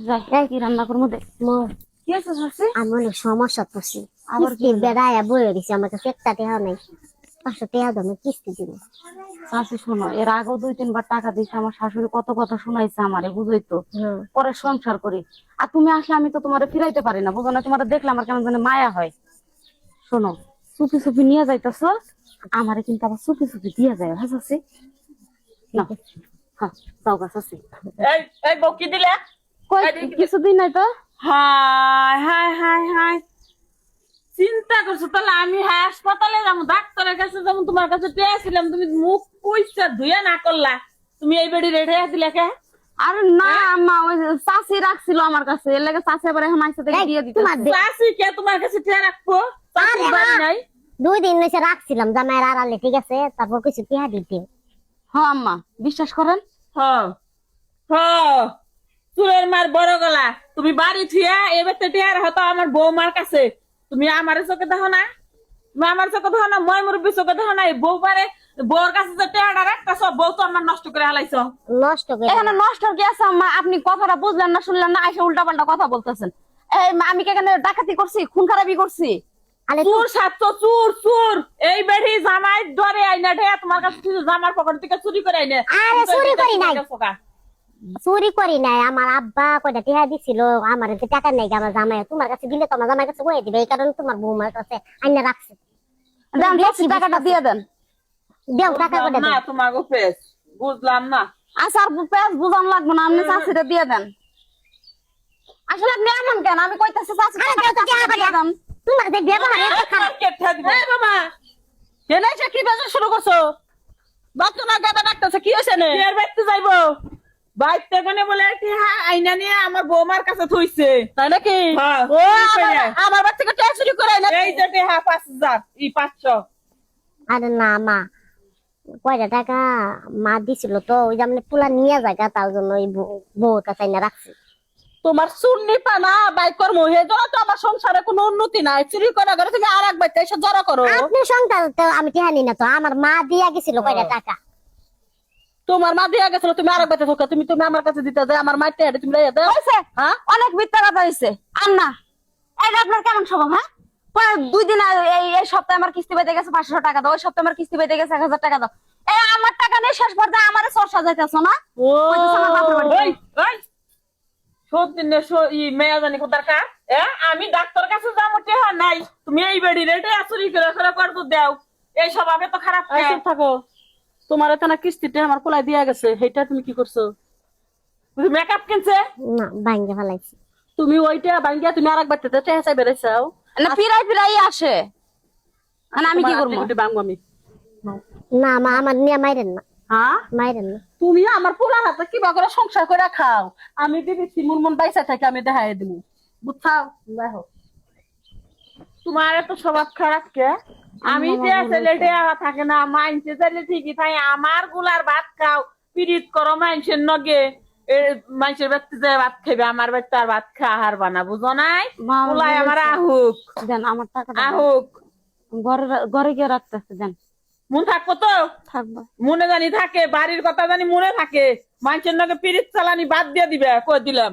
যাই কি রান্না করবো দেখ। কি আছে শাশি? আমি অনেক সমস্যা পড়ছি। আবার কি কিস্তি বেড়ায় বয়ে দিছি, আমার কাছে একটা টাকা নেই। 500 টাকা দামে কিস্তি দিব। শাশি শোনো, এর আগেও 2-3 বার টাকা দিয়েছে, আমার শাশুড়ি কত কথা শোনাইছে আমারে, বুঝই তো। হ্যাঁ। পরে সংসার করি, আর তুমি আসলে আমি তো তোমারে ফিরাইতে পারি না, বুঝো না? তোমার দেখলে আমার কেমন জানি মায়া হয়। শোনো, চুপি চুপি নিয়ে যাইতেছ, আমারে কিন্তু আবার চুপি চুপি দিয়ে যায়। হ্যাঁ শাশি, না হ্যাঁ যাও গা শাশি। এই এই বউ কি দিলে? কই কিছুদিন নাই তো। হাই হাই হাই হাই, চিন্তা করছো তাহলে আমি হাসপাতালে যাবো, ডাক্তারের কাছে যাবো, তোমার কাছে পেয়েছিলাম, তুমি মুখ পয়সা ধুয়ে না করলা, তুমি এই বেড়ি রেডে দিলে কে? আরে না আম্মা, ওই চাষি রাখছিল আমার কাছে, এর লাগে চাষি আবার এখন আইসা থেকে দিয়ে দিতে। চাষি কে তোমার কাছে ঠেয়া রাখবো? চাষির বাড়ি নাই? 2 দিন হইছে রাখছিলাম জামাইয়ের আড়ালে, ঠিক আছে? তারপর কিছু টাকা দিতে। হ্যাঁ আম্মা, বিশ্বাস করেন। হ হ, চুলের মার বড় গলা, তুমি বাড়ি থিয়া এবার তো ঠেয়ার হতো আমার বৌমার কাছে। তুমি আমার চোখে দেখো না, তুমি আমার চোখে দেখো না, মই মুরব্বী চোখে দেখো না। এই বউ পারে বউর কাছে যে টেহাটা রাখতেছ, বউ তো আমার নষ্ট করে হালাইছ। নষ্ট করে এখানে নষ্ট কি আছে আম্মা? আপনি কথাটা বুঝলেন না, শুনলেন না, আইসা উল্টা পাল্টা কথা বলতেছেন। এই আমি কি এখানে ডাকাতি করছি, খুন খারাপি করছি? আরে চুর সাতশো চুর চুর, এই বেড়ি জামাই ধরে আইনা ঠেয়া তোমার কাছে জামার পকেট থেকে চুরি করে আইনে। আরে চুরি করি নাই, চুরি করি নাই। আমার আব্বা কয়টা টাকা দিছিল, আমার তো টাকা নেই। আমার জামাই তোমার কাছে দিলে, তোমার জামাই কাছে বয়ে দিবে, এই কারণে তোমার বৌমার কাছে আইনা রাখছে। দেন বেশি টাকাটা দিয়ে দেন। দেও টাকা কয়টা না দেও। তোমার ফেস বুঝলাম না। আচ্ছা আর পেঁয়াজ বুঝান লাগবে না, আপনি চাষিটা দিয়ে দেন। আসলে আপনি এমন কেন? আমি কইতাছি চাষি আরে দেও তো টাকা দিয়ে দেন। তোমার যে ব্যবহার এত খারাপ। এই বাবা, এনে এসে কি বাজার শুরু করছো? বাচ্চা না গাদা ডাকতেছে, কি হয়েছে? এর বাইতে যাইবো, বাইতে কোনে বলে হ্যাঁ আইনা নিয়ে আমার বৌমার কাছে থইছে, তাই নাকি? ও আমার বাচ্চা থেকে টাকা চুরি করে না। এই যে হ্যাঁ 5000 500। আরে না মা, কয়টা টাকা মা দিছিল তো, ওই যে আমি পোলা নিয়ে জায়গা, তার জন্য ওই বউর কাছে আইনা রাখছি। তোমার চুন্নি পানা বাই কর্ম হয়ে যাওয়া তো আমার সংসারে কোনো উন্নতি নাই। চুরি করা করে তুমি আর এক বাইতে এসে জড়া করো। আপনি সংসার তো আমি টেহা নি না তো, আমার মা দিয়া গেছিল কয়টা টাকা। তোমার মা দিয়া গেছিল, তুমি আর এক বাইতে থাকো, তুমি তুমি আমার কাছে দিতে যায়, আমার মাইতে আরে তুমি লইয়া দাও। হয়েছে, হ্যাঁ অনেক মিথ্যা কথা হয়েছে। আর না, এটা আপনার কেমন স্বভাব? হ্যাঁ, পরে 2 দিন এই সপ্তাহে আমার কিস্তি পেতে গেছে 500 টাকা দাও, ওই সপ্তাহে আমার কিস্তি পেতে গেছে 1000 টাকা দাও। এই আমার টাকা নিয়ে শেষ পর্যায়ে আমারে চোর সাজাইতেছো না? ও কইতেছো আমার বাপের বাড়ি। ওই ওই সত্যি মেয়া জানি কোথার কা? আমি ডাক্তার কাছে যাবো টেহা নাই, তুমি এই বেড়ি রেটে চুরি করে করে করতো দেও, এই স্বভাবে তো খারাপ। থাকো, তোমার এত না কিস্তিতে আমার পোলাই দিয়া গেছে, সেইটা তুমি কি করছো? মেকআপ কিনছে না ভাঙ্গে ফেলাইছি। তুমি ওইটা ভাঙ্গিয়া তুমি আর এক বাড়তে টেহা চাই বেড়াইছাও না ফিরাই ফিরাই আসে। আর আমি কি করবো? ভাঙবো আমি। না মা, আমার নিয়ে মাইরেন না, হ্যাঁ মাইরেন না। তুমি আমার পোলার হাতে কিবা করে সংসার করে খাও, আমি দিদি মুর মন বাইসা থাকে আমি দেখাই দিব, বুঝছাও? দেখো তোমার এত স্বভাব খারাপ কে? আমি যে ছেলেটে থাকে না, মাইনছে ছেলে ঠিকই তাই আমার গুলার ভাত খাও, পিরিত করো মানুষের নগে। মানুষের বাড়িতে যে ভাত খাইবে, আমার বাড়িতে আর ভাত খা আহার বানা, বুঝো নাই? পোলাই আমার আহুক দেন আমার টাকাটা, আহুক। ঘরে ঘরে গিয়ে রাখতেছে। দেন, মন থাকবো তো থাকবো। মনে জানি থাকে, বাড়ির কথা জানি মনে থাকে, মানুষের নগে পিরিত চালানি বাদ দিয়ে দিবে, কই দিলাম।